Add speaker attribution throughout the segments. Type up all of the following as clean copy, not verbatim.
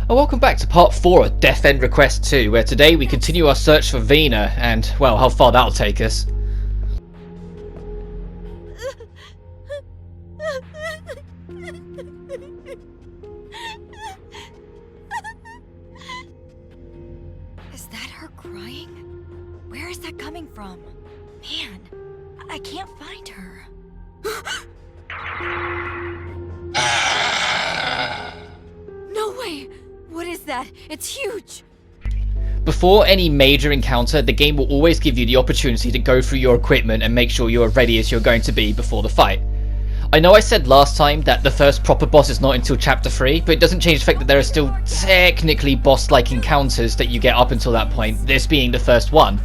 Speaker 1: And welcome back to part 4 of Death End Request 2, where today we continue our search for Vina, and, well, how far that'll take us.
Speaker 2: Is that her crying? Where is that coming from? Man, I can't find her. No way! What is that? It's huge!
Speaker 1: Before any major encounter, the game will always give you the opportunity to go through your equipment and make sure you're ready as you're going to be before the fight. I know I said last time that the first proper boss is not until chapter 3, but it doesn't change the fact that there are still technically boss-like encounters that you get up until that point, this being the first one.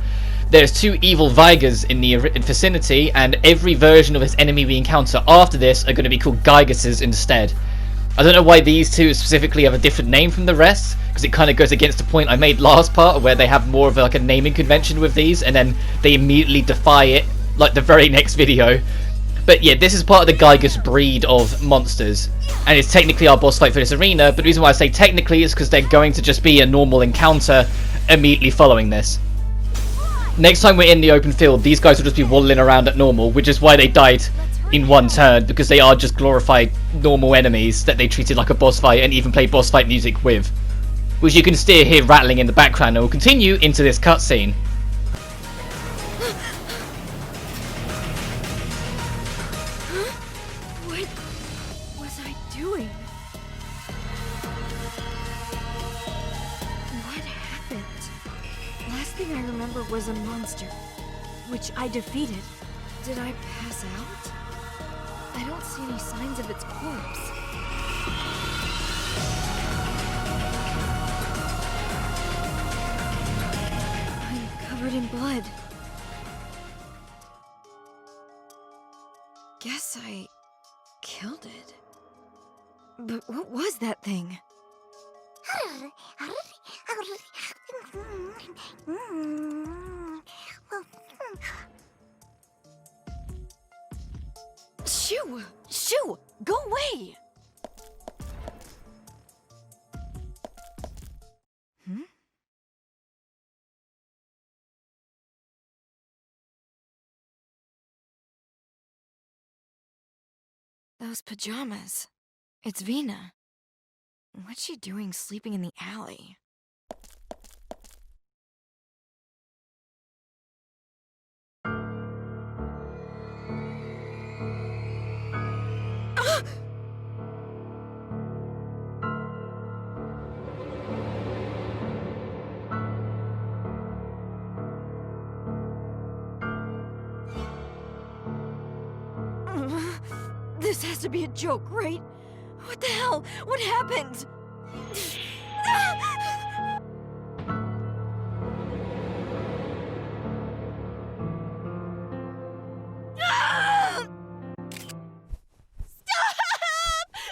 Speaker 1: There's 2 evil Vigors in the vicinity, and every version of this enemy we encounter after this are going to be called Gygases instead. I don't know why these 2 specifically have a different name from the rest, because it kind of goes against the point I made last part, where they have more of like a naming convention with these, and then they immediately defy it, like the very next video. But yeah, this is part of the Gygas breed of monsters, and it's technically our boss fight for this arena, but the reason why I say technically is because they're going to just be a normal encounter immediately following this. Next time we're in the open field, these guys will just be waddling around at normal, which is why they died in one turn, because they are just glorified normal enemies that they treated like a boss fight and even played boss fight music with. Which you can still hear rattling in the background, and will continue into this cutscene.
Speaker 2: What was I doing? What happened? Last thing I remember was a monster, which I defeated. Did I pass out? I don't see any signs of its corpse. I'm covered in blood. Guess I killed it. But what was that thing? Shoo! Shoo! Go away! Hmm? Those pajamas. It's Vina. What's she doing sleeping in the alley? This has to be a joke, right? What the hell? What happened? Stop!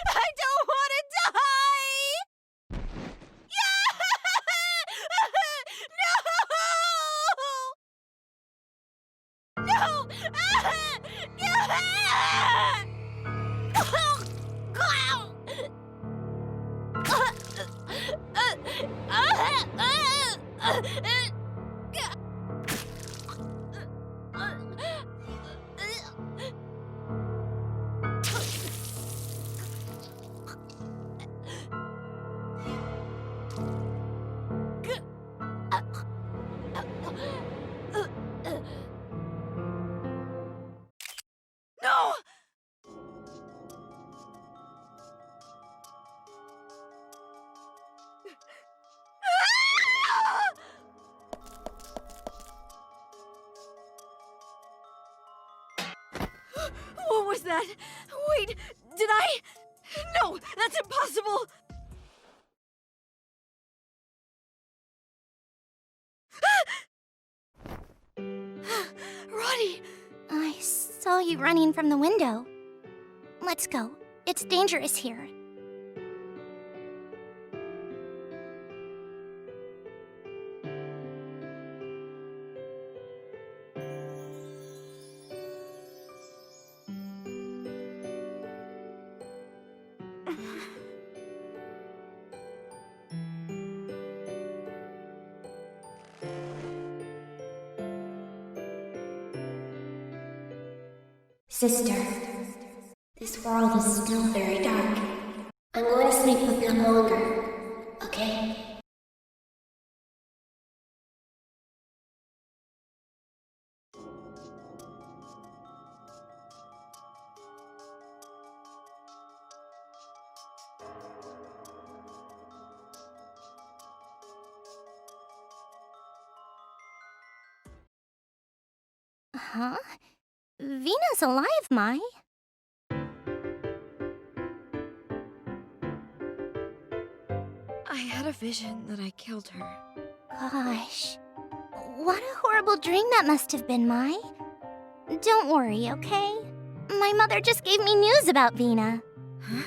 Speaker 2: I don't want to die! No! No! What was that? Wait, did I? No, that's impossible! Rottie!
Speaker 3: I saw you running from the window. Let's go. It's dangerous here.
Speaker 4: Sister, this world is still very dark. I'm going to sleep a bit longer, okay?
Speaker 3: Huh? Vina's alive, Mai.
Speaker 2: I had a vision that I killed her.
Speaker 3: Gosh. What a horrible dream that must have been, Mai. Don't worry, okay? My mother just gave me news about Vina.
Speaker 2: Huh?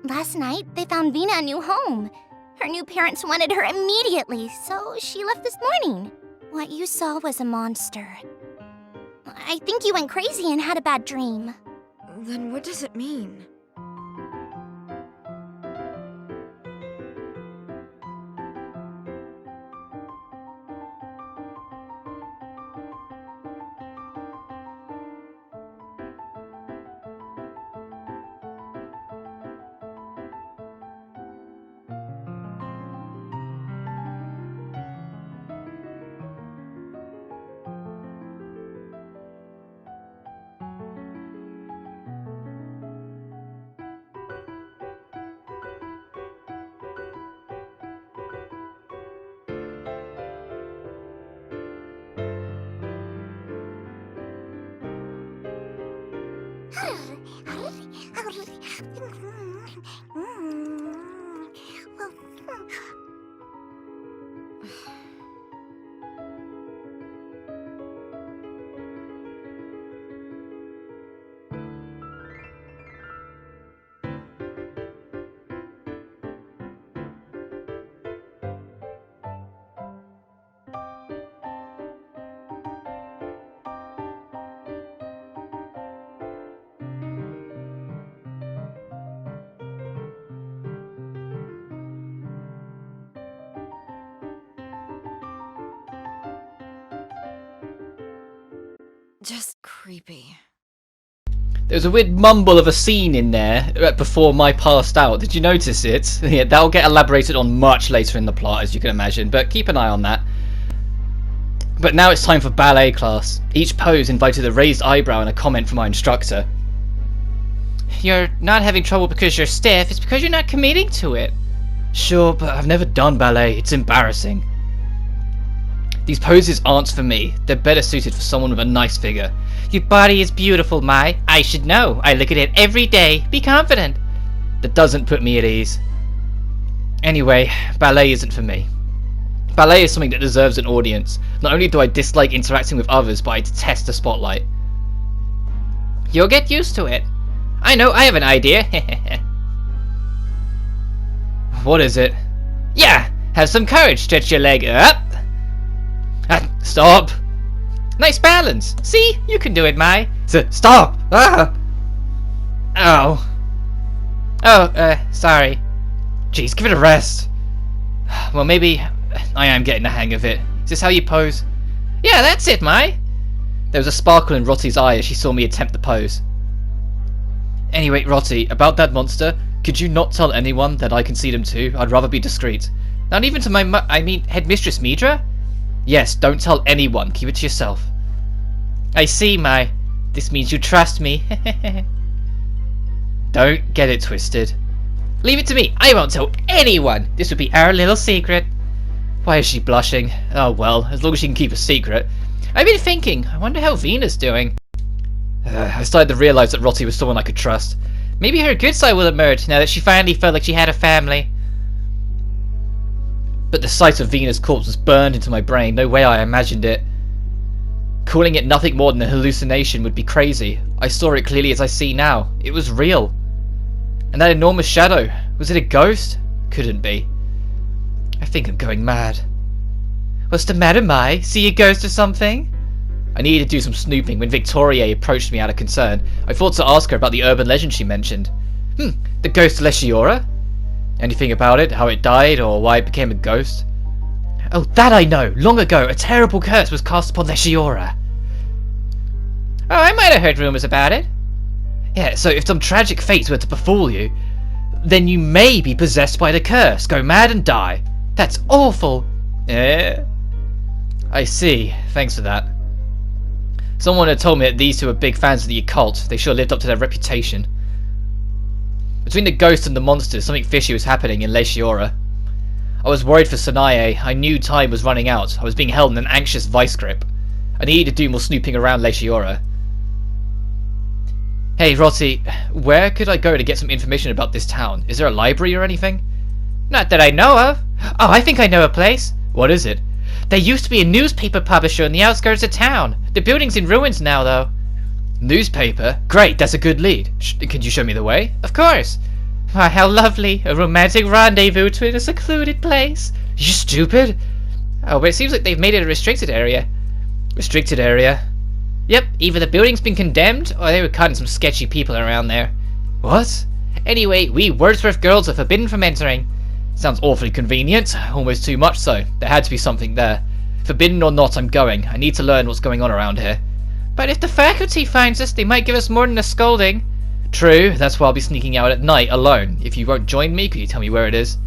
Speaker 3: Last night, they found Vina a new home. Her new parents wanted her immediately, so she left this morning. What you saw was a monster. I think you went crazy and had a bad dream.
Speaker 2: Then what does it mean? Just creepy.
Speaker 1: There was a weird mumble of a scene in there before Mai passed out. Did you notice it? Yeah, that'll get elaborated on much later in the plot, as you can imagine, but keep an eye on that. But now it's time for ballet class. Each pose invited a raised eyebrow and a comment from our instructor. You're not having trouble because you're stiff, it's because you're not committing to it. Sure, but I've never done ballet. It's embarrassing. These poses aren't for me. They're better suited for someone with a nice figure. Your body is beautiful, Mai. I should know. I look at it every day. Be confident. That doesn't put me at ease. Anyway, ballet isn't for me. Ballet is something that deserves an audience. Not only do I dislike interacting with others, but I detest the spotlight. You'll get used to it. I know, I have an idea. What is it? Yeah! Have some courage. Stretch your leg up. Stop! Nice balance! See? You can do it, Mai. Stop! Ah! Oh. Oh, sorry. Jeez, give it a rest. Well, maybe I am getting the hang of it. Is this how you pose? Yeah, that's it, Mai. There was a sparkle in Rottie's eye as she saw me attempt the pose. Anyway, Rottie, about that monster, could you not tell anyone that I can see them too? I'd rather be discreet. Not even to my headmistress Midra? Yes, don't tell anyone. Keep it to yourself. I see, Mai. This means you trust me. Don't get it twisted. Leave it to me. I won't tell anyone. This would be our little secret. Why is she blushing? Oh well, as long as she can keep a secret. I've been thinking, I wonder how Vina's doing. I started to realise that Rottie was someone I could trust. Maybe her good side will emerge now that she finally felt like she had a family. But the sight of Vina's corpse was burned into my brain, no way I imagined it. Calling it nothing more than a hallucination would be crazy. I saw it clearly as I see now. It was real. And that enormous shadow, was it a ghost? Couldn't be. I think I'm going mad. What's the matter, Mai? See a ghost or something? I needed to do some snooping when Victoria approached me out of concern. I thought to ask her about the urban legend she mentioned. The ghost of Leshiora? Anything about it? How it died, or why it became a ghost? Oh, that I know! Long ago, a terrible curse was cast upon Leshiora. Oh, I might have heard rumors about it. Yeah, so if some tragic fate were to befall you, then you may be possessed by the curse, go mad and die. That's awful. Yeah. I see. Thanks for that. Someone had told me that these two were big fans of the occult. They sure lived up to their reputation. Between the ghosts and the monsters, something fishy was happening in Leishiora. I was worried for Sanae. I knew time was running out. I was being held in an anxious vice grip. I needed to do more snooping around Leishiora. Hey, Rottie, where could I go to get some information about this town? Is there a library or anything? Not that I know of. Oh, I think I know a place. What is it? There used to be a newspaper publisher in the outskirts of town. The building's in ruins now, though. Newspaper? Great, that's a good lead. Could you show me the way? Of course. Why, how lovely. A romantic rendezvous to a secluded place. You stupid. Oh, but it seems like they've made it a restricted area. Restricted area? Yep, either the building's been condemned, or they were cutting some sketchy people around there. What? Anyway, we Wordsworth girls are forbidden from entering. Sounds awfully convenient, almost too much so. There had to be something there. Forbidden or not, I'm going. I need to learn what's going on around here. But if the faculty finds us, they might give us more than a scolding. True, that's why I'll be sneaking out at night, alone. If you won't join me, could you tell me where it is?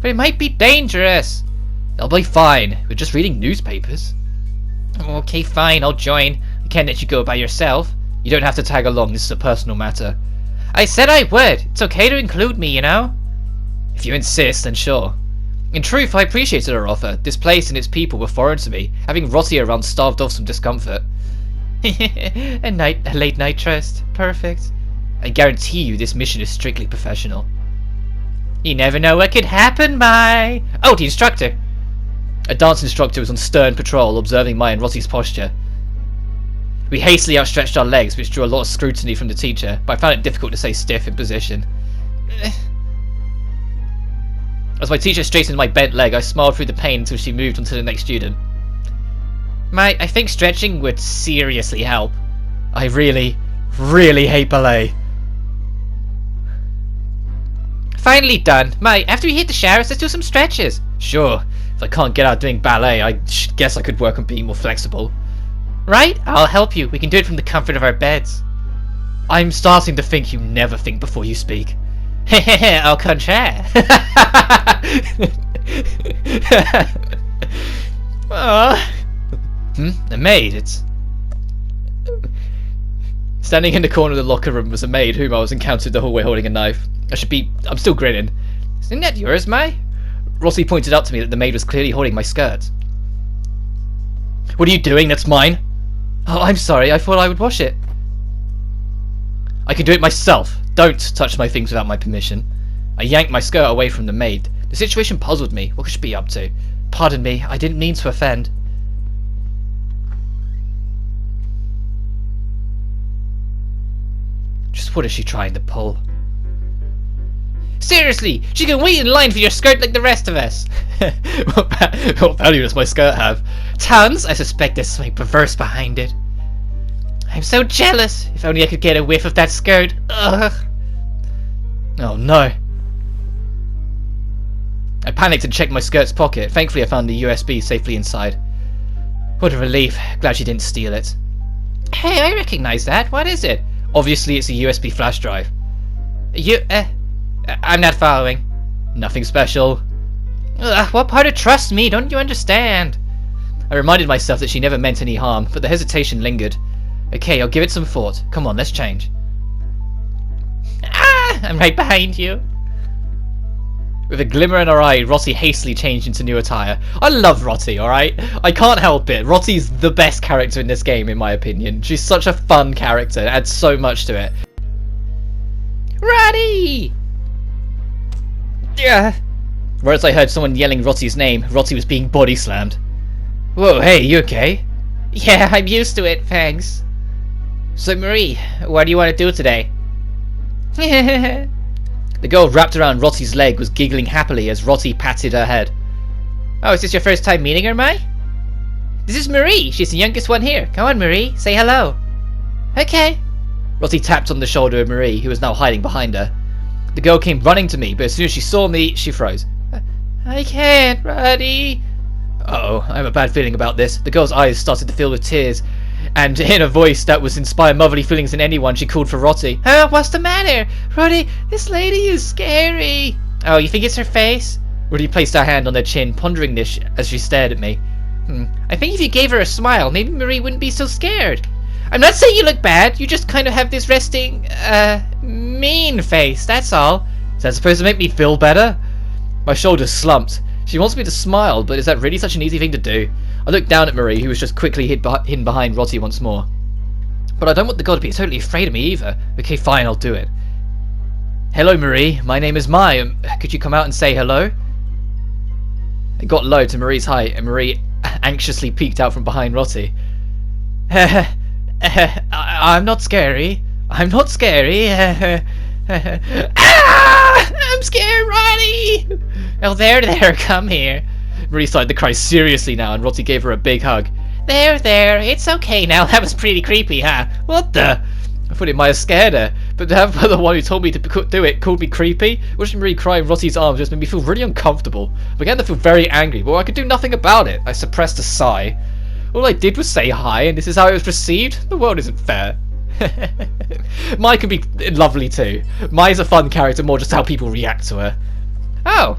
Speaker 1: But it might be dangerous. They'll be fine. We're just reading newspapers. Okay, fine, I'll join. I can't let you go by yourself. You don't have to tag along, this is a personal matter. I said I would. It's okay to include me, you know? If you insist, then sure. In truth, I appreciated her offer. This place and its people were foreign to me. Having Rottie around staved off some discomfort. a late night trust. Perfect. I guarantee you this mission is strictly professional. You never know what could happen, Mai. Oh, the instructor. A dance instructor was on stern patrol, observing my and Rottie's posture. We hastily outstretched our legs, which drew a lot of scrutiny from the teacher, but I found it difficult to stay stiff in position. As my teacher straightened my bent leg, I smiled through the pain until she moved on to the next student. Mate, I think stretching would seriously help. I really hate ballet. Finally done. Mate, after we hit the showers, let's do some stretches. Sure. If I can't get out doing ballet, I guess I could work on being more flexible. Right? I'll help you. We can do it from the comfort of our beds. I'm starting to think you never think before you speak. Hehehe, au contraire. A maid, it's... Standing in the corner of the locker room was a maid whom I was encountered the hallway holding a knife. I'm still grinning. Isn't that yours, Mai? Rottie pointed out to me that the maid was clearly holding my skirt. What are you doing? That's mine. Oh, I'm sorry. I thought I would wash it. I can do it myself. Don't touch my things without my permission. I yanked my skirt away from the maid. The situation puzzled me. What could she be up to? Pardon me. I didn't mean to offend. Just what is she trying to pull? Seriously, she can wait in line for your skirt like the rest of us. What value does my skirt have? Tons? I suspect there's something perverse behind it. I'm so jealous. If only I could get a whiff of that skirt. Ugh. Oh no. I panicked and checked my skirt's pocket. Thankfully I found the USB safely inside. What a relief. Glad she didn't steal it. Hey, I recognize that. What is it? Obviously it's a USB flash drive. I'm not following. Nothing special. Ugh, what part of trust me? Don't you understand? I reminded myself that she never meant any harm, but the hesitation lingered. Okay, I'll give it some thought. Come on, let's change. Ah! I'm right behind you. With a glimmer in her eye, Rottie hastily changed into new attire. I love Rottie, alright? I can't help it. Rottie's the best character in this game, in my opinion. She's such a fun character. It adds so much to it. Rottie! Yeah. Right as I heard someone yelling Rottie's name, Rottie was being body slammed. Whoa, hey, you okay? Yeah, I'm used to it, thanks. So Marie, what do you want to do today? The girl wrapped around Rottie's leg was giggling happily as Rottie patted her head. Oh, is this your first time meeting her, Mai? This is Marie, she's the youngest one here. Come on, Marie, say hello. Okay. Rottie tapped on the shoulder of Marie, who was now hiding behind her. The girl came running to me, but as soon as she saw me, she froze. I can't, Rottie. Uh-oh, I have a bad feeling about this. The girl's eyes started to fill with tears. And in a voice that was inspire motherly feelings in anyone, she called for Rottie. What's the matter? Rottie, this lady is scary. Oh, you think it's her face? Rottie placed her hand on her chin, pondering this as she stared at me. I think if you gave her a smile, maybe Marie wouldn't be so scared. I'm not saying you look bad, you just kind of have this resting, mean face, that's all. Is that supposed to make me feel better? My shoulders slumped. She wants me to smile, but is that really such an easy thing to do? I looked down at Marie, who was just quickly hidden behind Rottie once more. But I don't want the girl to be totally afraid of me either. Okay, fine, I'll do it. Hello, Marie. My name is Mai. Could you come out and say hello? It got low to Marie's height, and Marie anxiously peeked out from behind Rottie. I'm not scary. I'm not scary. I'm scared, Rottie! Oh, there, come here. Marie started to cry seriously now, and Rottie gave her a big hug. There, it's okay now. That was pretty creepy, huh? What the? I thought it might have scared her, but to have the one who told me to do it called me creepy. Watching Marie cry in Rottie's arms just made me feel really uncomfortable. I began to feel very angry, but I could do nothing about it. I suppressed a sigh. All I did was say hi, and this is how it was received? The world isn't fair. Mai can be lovely too. Mai's a fun character, more just how people react to her. Oh!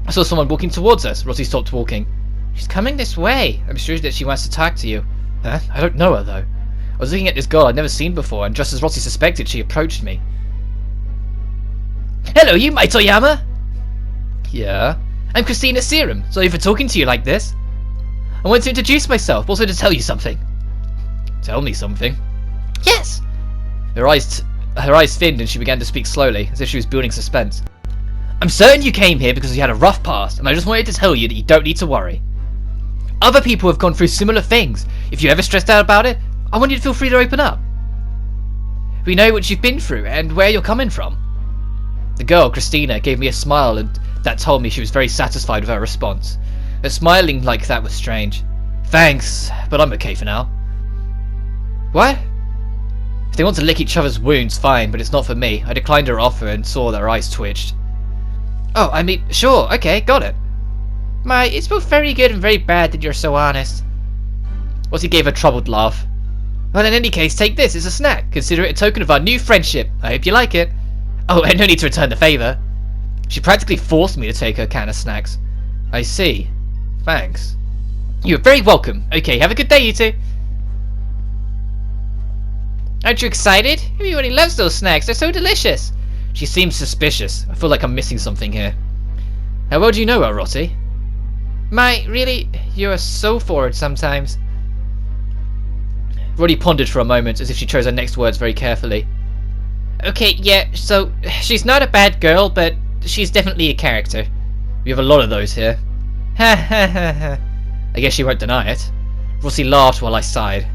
Speaker 1: I saw someone walking towards us. Rottie stopped walking. She's coming this way. I'm sure that she wants to talk to you. Huh? I don't know her though. I was looking at this girl I'd never seen before, and just as Rottie suspected, she approached me. Hello, you Mai Toyama? Yeah? I'm Christina Serum. Sorry for talking to you like this. I wanted to introduce myself, also to tell you something. Tell me something? Yes! Her eyes thinned and she began to speak slowly, as if she was building suspense. I'm certain you came here because you had a rough past, and I just wanted to tell you that you don't need to worry. Other people have gone through similar things. If you're ever stressed out about it, I want you to feel free to open up. We know what you've been through and where you're coming from. The girl, Christina, gave me a smile, and that told me she was very satisfied with her response. Her smiling like that was strange. Thanks, but I'm okay for now. What? If they want to lick each other's wounds, fine, but it's not for me. I declined her offer and saw that her eyes twitched. Oh, I mean, sure, okay, got it. Mai, it's both very good and very bad that you're so honest. Rottie gave a troubled laugh. Well, in any case, take this, it's a snack. Consider it a token of our new friendship. I hope you like it. Oh, and no need to return the favour. She practically forced me to take her can of snacks. I see. Thanks. You're very welcome. Okay, have a good day, you two. Aren't you excited? Everybody loves those snacks. They're so delicious. She seems suspicious. I feel like I'm missing something here. How well do you know her, Rottie? Mai, really? You're so forward sometimes. Rottie pondered for a moment, as if she chose her next words very carefully. Okay, yeah, so she's not a bad girl, but she's definitely a character. We have a lot of those here. Ha ha ha ha. I guess she won't deny it. Rottie laughed while I sighed.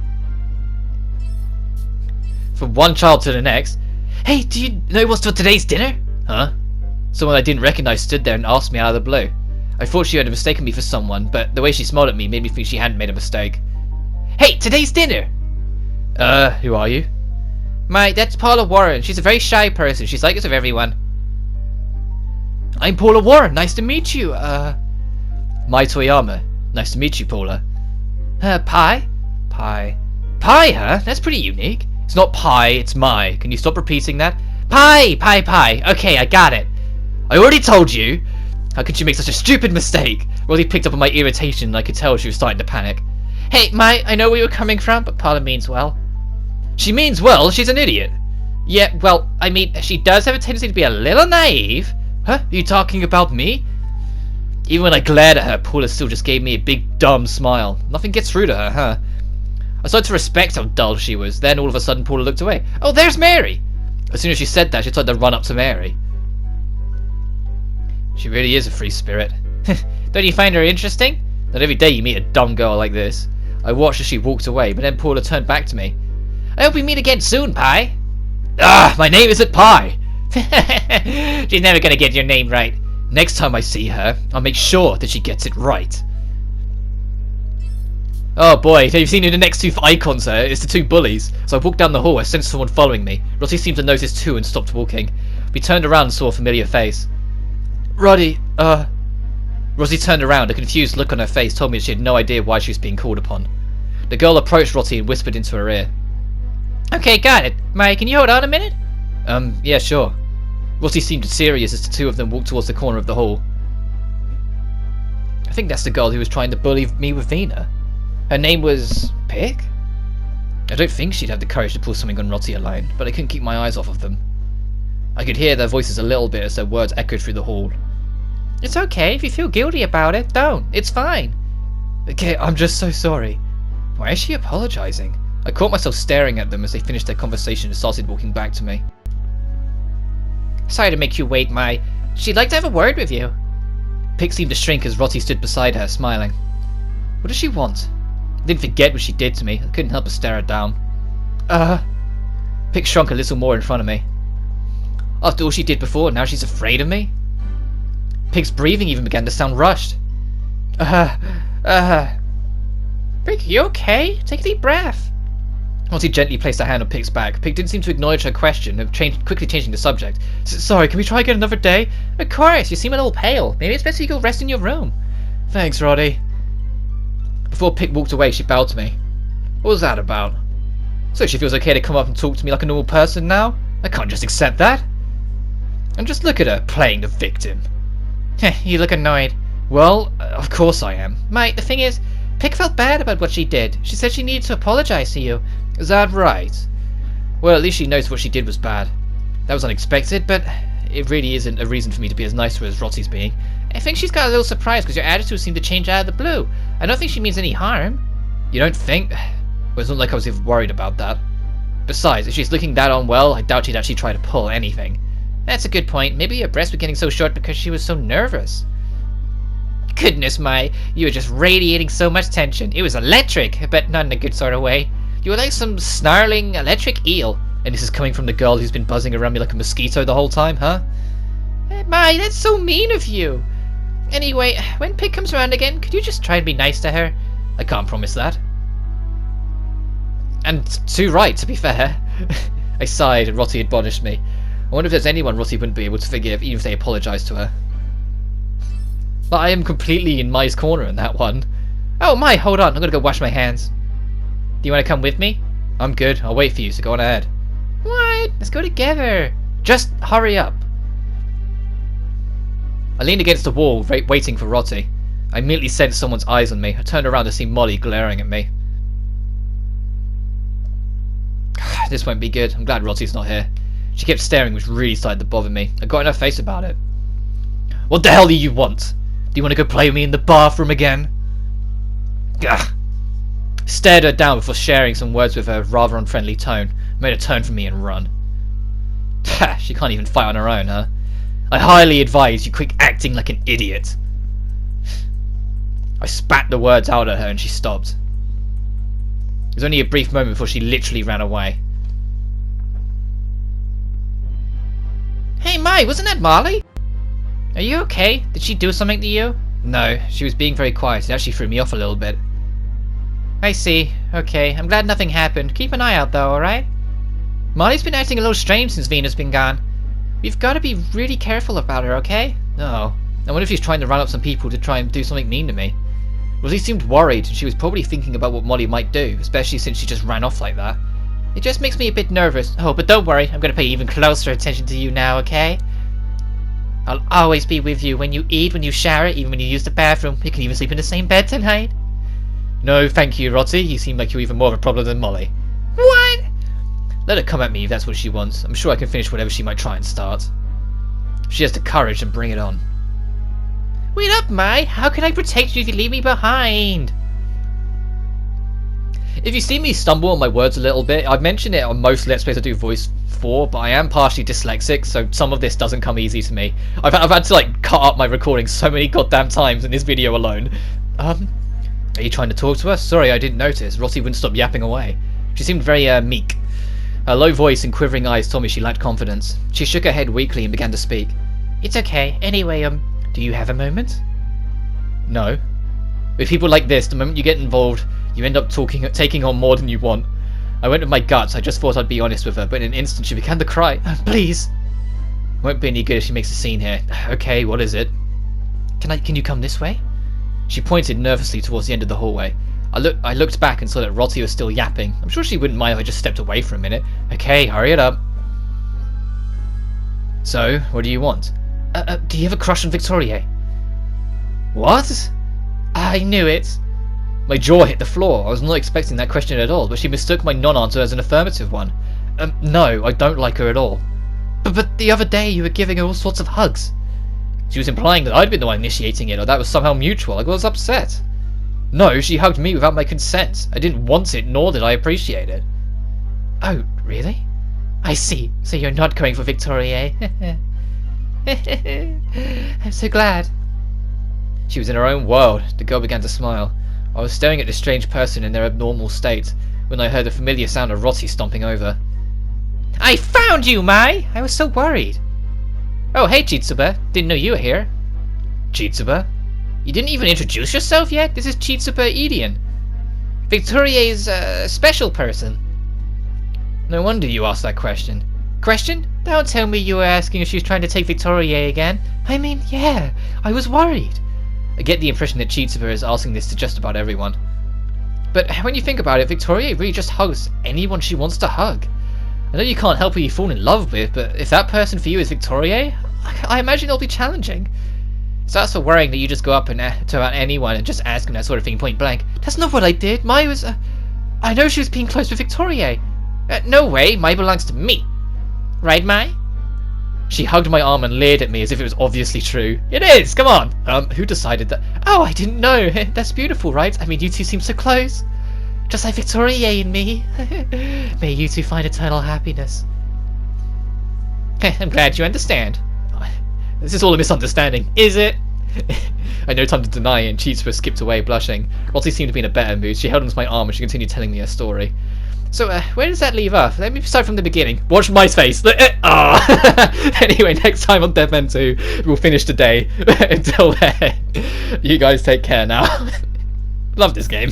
Speaker 1: From one child to the next. Hey, do you know what's for today's dinner? Huh? Someone I didn't recognize stood there and asked me out of the blue. I thought she had mistaken me for someone, but the way she smiled at me made me think she hadn't made a mistake. Hey, today's dinner! Who are you? Mai, that's Paula Warren. She's a very shy person. She's like this with everyone. I'm Paula Warren. Nice to meet you. Mai Toyama. Nice to meet you, Paula. Pie? Pie. Pie, huh? That's pretty unique. It's not pie, it's Mai. Can you stop repeating that? Pie! Pie, pie. Okay, I got it. I already told you. How could you make such a stupid mistake? Rottie picked up on my irritation and I could tell she was starting to panic. Hey, Mai, I know where you're coming from, but Paula means well. She means well? She's an idiot. Yeah, well, I mean, she does have a tendency to be a little naive. Huh? Are you talking about me? Even when I glared at her, Paula still just gave me a big dumb smile. Nothing gets through to her, huh? I started to respect how dull she was. Then all of a sudden Paula looked away. Oh, there's Mary! As soon as she said that, she started to run up to Mary. She really is a free spirit. Don't you find her interesting? Not every day you meet a dumb girl like this. I watched as she walked away, but then Paula turned back to me. I hope we meet again soon, Pie. Ah, my name isn't Pie. She's never gonna get your name right. Next time I see her, I'll make sure that she gets it right. Oh boy, have you seen who the next two icons are? It's the two bullies. So I walked down the hall, I sensed someone following me. Rottie seemed to notice too and stopped walking. We turned around and saw a familiar face. Rottie, Rottie turned around. A confused look on her face told me that she had no idea why she was being called upon. The girl approached Rottie and whispered into her ear. Okay, got it. Mai, can you hold on a minute? Yeah, sure. Rottie seemed serious as the two of them walked towards the corner of the hall. I think that's the girl who was trying to bully me with Vina. Her name was... Pig? I don't think she'd have the courage to pull something on Rottie alone, but I couldn't keep my eyes off of them. I could hear their voices a little bit as their words echoed through the hall. It's okay, if you feel guilty about it, don't. It's fine. Okay, I'm just so sorry. Why is she apologizing? I caught myself staring at them as they finished their conversation and started walking back to me. Sorry to make you wait, Mai. She'd like to have a word with you. Pig seemed to shrink as Rottie stood beside her, smiling. What does she want? I didn't forget what she did to me. I couldn't help but stare her down. Pig shrunk a little more in front of me. After all she did before, now she's afraid of me? Pig's breathing even began to sound rushed. Pig, you okay? Take a deep breath. Rottie gently placed her hand on Pig's back. Pig didn't seem to acknowledge her question, quickly changing the subject. Sorry, can we try again another day? Of course, you seem a little pale. Maybe it's better you go rest in your room. Thanks, Rottie. Before Pig walked away, she bowed to me. What was that about? So she feels okay to come up and talk to me like a normal person now? I can't just accept that. And just look at her, playing the victim. Heh, you look annoyed. Well, of course I am. Mate, the thing is, Pig felt bad about what she did. She said she needed to apologize to you. Is that right? Well, at least she knows what she did was bad. That was unexpected, but it really isn't a reason for me to be as nice to her as Rottie's being. I think she's got a little surprised because your attitude seemed to change out of the blue. I don't think she means any harm. You don't think? Well, it's not like I was even worried about that. Besides, if she's looking that unwell, I doubt she'd actually try to pull anything. That's a good point. Maybe her breasts were getting so short because she was so nervous. Goodness, Mai, you were just radiating so much tension. It was electric, but not in a good sort of way. You were like some snarling electric eel. And this is coming from the girl who's been buzzing around me like a mosquito the whole time, huh? Mai, that's so mean of you. Anyway, when Pig comes around again, could you just try and be nice to her? I can't promise that. And too right, to be fair. I sighed and Rottie admonished me. I wonder if there's anyone Rottie wouldn't be able to forgive, even if they apologised to her. But I am completely in Mai's corner in that one. Oh, Mai, hold on, I'm gonna go wash my hands. Do you want to come with me? I'm good, I'll wait for you, so go on ahead. What? Let's go together. Just hurry up. I leaned against the wall, waiting for Rottie. I immediately sensed someone's eyes on me. I turned around to see Molly glaring at me. This won't be good. I'm glad Rottie's not here. She kept staring, which really started to bother me. I got in her face about it. What the hell do you want? Do you want to go play with me in the bathroom again? Ugh. Stared her down before sharing some words with her rather unfriendly tone. Made her turn from me and run. She can't even fight on her own, huh? I highly advise you quit acting like an idiot. I spat the words out at her and she stopped. It was only a brief moment before she literally ran away. Hey Mai, wasn't that Molly? Are you okay? Did she do something to you? No, she was being very quiet. It actually threw me off a little bit. I see. Okay, I'm glad nothing happened. Keep an eye out though, alright? Molly's been acting a little strange since Vina's been gone. We've got to be really careful about her, okay? Oh, I wonder if she's trying to round up some people to try and do something mean to me. Rosie seemed worried, and she was probably thinking about what Molly might do, especially since she just ran off like that. It just makes me a bit nervous. Oh, but don't worry, I'm going to pay even closer attention to you now, okay? I'll always be with you when you eat, when you shower, even when you use the bathroom. We can even sleep in the same bed tonight. No, thank you, Rottie. You seem like you're even more of a problem than Molly. What? Let her come at me if that's what she wants. I'm sure I can finish whatever she might try and start. If she has the courage, then bring it on. Wait up, Mai! How can I protect you if you leave me behind? If you see me stumble on my words a little bit, I've mentioned it on most Let's Plays I do voice for, but I am partially dyslexic, so some of this doesn't come easy to me. I've had to like cut up my recording so many goddamn times in this video alone. Are you trying to talk to us? Sorry, I didn't notice. Rottie wouldn't stop yapping away. She seemed very meek. Her low voice and quivering eyes told me she lacked confidence. She shook her head weakly and began to speak. It's okay. Anyway, do you have a moment? No. With people like this, the moment you get involved, you end up taking on more than you want. I went with my guts. I just thought I'd be honest with her, but in an instant she began to cry. Please. Won't be any good if she makes a scene here. Okay, what is it? Can you come this way? She pointed nervously towards the end of the hallway. I looked back and saw that Rottie was still yapping. I'm sure she wouldn't mind if I just stepped away for a minute. Okay, hurry it up. So, what do you want? Do you have a crush on Victoria? What? I knew it. My jaw hit the floor. I was not expecting that question at all, but she mistook my non-answer as an affirmative one. No, I don't like her at all. But the other day you were giving her all sorts of hugs. She was implying that I'd been the one initiating it, or that was somehow mutual. I was upset. No, she hugged me without my consent. I didn't want it, nor did I appreciate it. Oh, really? I see. So you're not going for Victoria, eh? I'm so glad. She was in her own world. The girl began to smile. I was staring at this strange person in their abnormal state when I heard the familiar sound of Rottie stomping over. I found you, Mai! I was so worried. Oh, hey, Chitsuba. Didn't know you were here. Chitsuba? You didn't even introduce yourself yet? This is Chitsuba Edian. Victoria's a special person. No wonder you asked that question. Question? Don't tell me you were asking if she was trying to take Victoria again. I mean, yeah, I was worried. I get the impression that Chitsuba is asking this to just about everyone. But when you think about it, Victoria really just hugs anyone she wants to hug. I know you can't help who you fall in love with, but if that person for you is Victoria, I imagine it'll be challenging. So as for worrying that you just go up and to about anyone and just ask them that sort of thing point blank, that's not what I did. Mai was... I know she was being close with Victoria. No way, Mai belongs to me. Right, Mai? She hugged my arm and leered at me as if it was obviously true. It is, come on! Who decided that? Oh, I didn't know. That's beautiful, right? I mean, you two seem so close. Just like Victoria and me. May you two find eternal happiness. I'm glad you understand. This is all a misunderstanding, is it? I had no time to deny it, and Chitsuba skipped away, blushing. Rottie seemed to be in a better mood. She held onto my arm and she continued telling me her story. So, where does that leave off? Let me start from the beginning. Watch Mai's face. Anyway, next time on Dead Men 2, we'll finish the day. Until then, you guys take care now. Love this game.